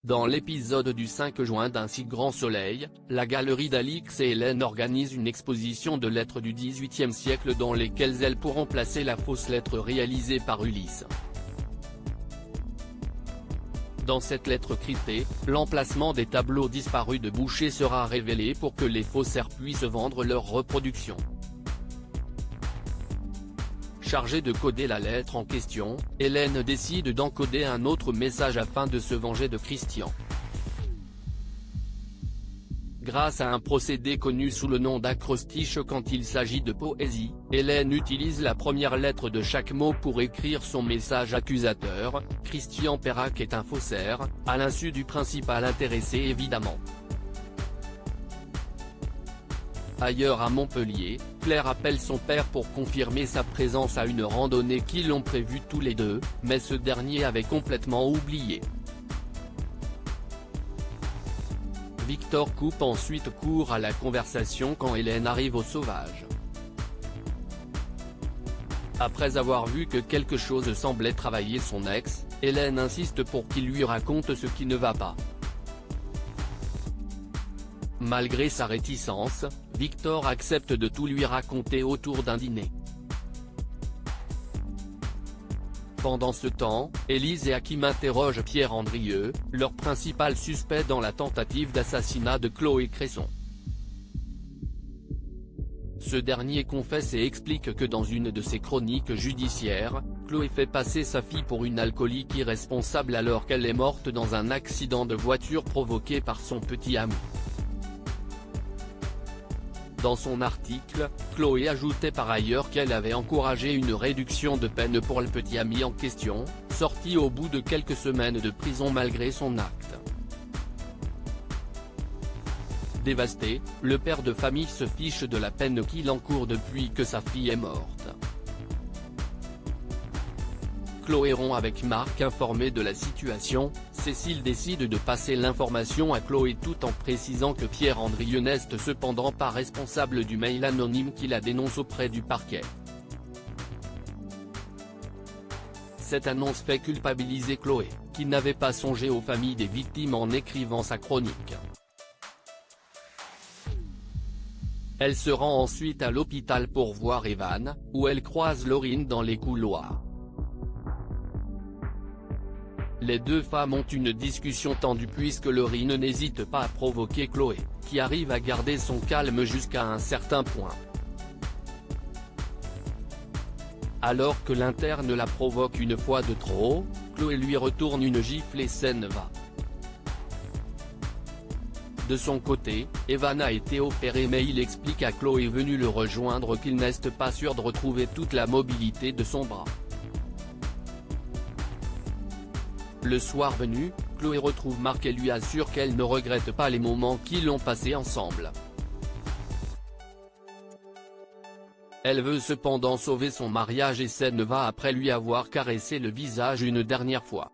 Dans l'épisode du 5 juin d'Un si grand soleil, la galerie d'Alix et Hélène organise une exposition de lettres du XVIIIe siècle dans lesquelles elles pourront placer la fausse lettre réalisée par Ulysse. Dans cette lettre cryptée, l'emplacement des tableaux disparus de Boucher sera révélé pour que les faussaires puissent vendre leurs reproductions. Chargée de coder la lettre en question, Hélène décide d'encoder un autre message afin de se venger de Christian. Grâce à un procédé connu sous le nom d'acrostiche quand il s'agit de poésie, Hélène utilise la première lettre de chaque mot pour écrire son message accusateur. Christian Perrac est un faussaire, à l'insu du principal intéressé évidemment. Ailleurs à Montpellier, Claire appelle son père pour confirmer sa présence à une randonnée qu'ils ont prévue tous les deux, mais ce dernier avait complètement oublié. Victor coupe ensuite court à la conversation quand Hélène arrive au sauvage. Après avoir vu que quelque chose semblait travailler son ex, Hélène insiste pour qu'il lui raconte ce qui ne va pas. Malgré sa réticence, Victor accepte de tout lui raconter autour d'un dîner. Pendant ce temps, Élise et Hakim interrogent Pierre Andrieux, leur principal suspect dans la tentative d'assassinat de Chloé Cresson. Ce dernier confesse et explique que dans une de ses chroniques judiciaires, Chloé fait passer sa fille pour une alcoolique irresponsable alors qu'elle est morte dans un accident de voiture provoqué par son petit ami. Dans son article, Chloé ajoutait par ailleurs qu'elle avait encouragé une réduction de peine pour le petit ami en question, sorti au bout de quelques semaines de prison malgré son acte. Dévasté, le père de famille se fiche de la peine qu'il encourt depuis que sa fille est morte. Chloé rompt avec Marc. Informée de la situation, Cécile décide de passer l'information à Chloé tout en précisant que Pierre Andrieux n'est cependant pas responsable du mail anonyme qui la dénonce auprès du parquet. Cette annonce fait culpabiliser Chloé, qui n'avait pas songé aux familles des victimes en écrivant sa chronique. Elle se rend ensuite à l'hôpital pour voir Evan, où elle croise Laurine dans les couloirs. Les deux femmes ont une discussion tendue puisque Laurine n'hésite pas à provoquer Chloé, qui arrive à garder son calme jusqu'à un certain point. Alors que l'interne la provoque une fois de trop, Chloé lui retourne une gifle et s'en va. De son côté, Evan a été opéré mais il explique à Chloé venue le rejoindre qu'il n'est pas sûr de retrouver toute la mobilité de son bras. Le soir venu, Chloé retrouve Marc et lui assure qu'elle ne regrette pas les moments qu'ils ont passés ensemble. Elle veut cependant sauver son mariage et s'en va après lui avoir caressé le visage une dernière fois.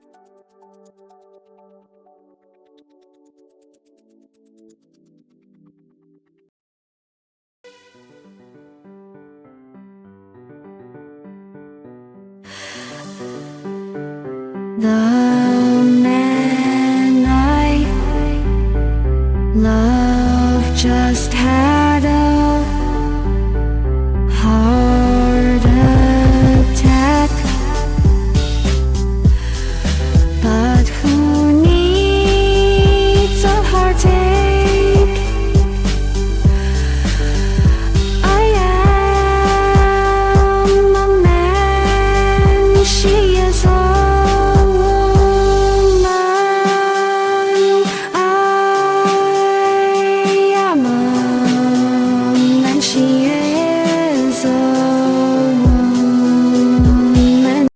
나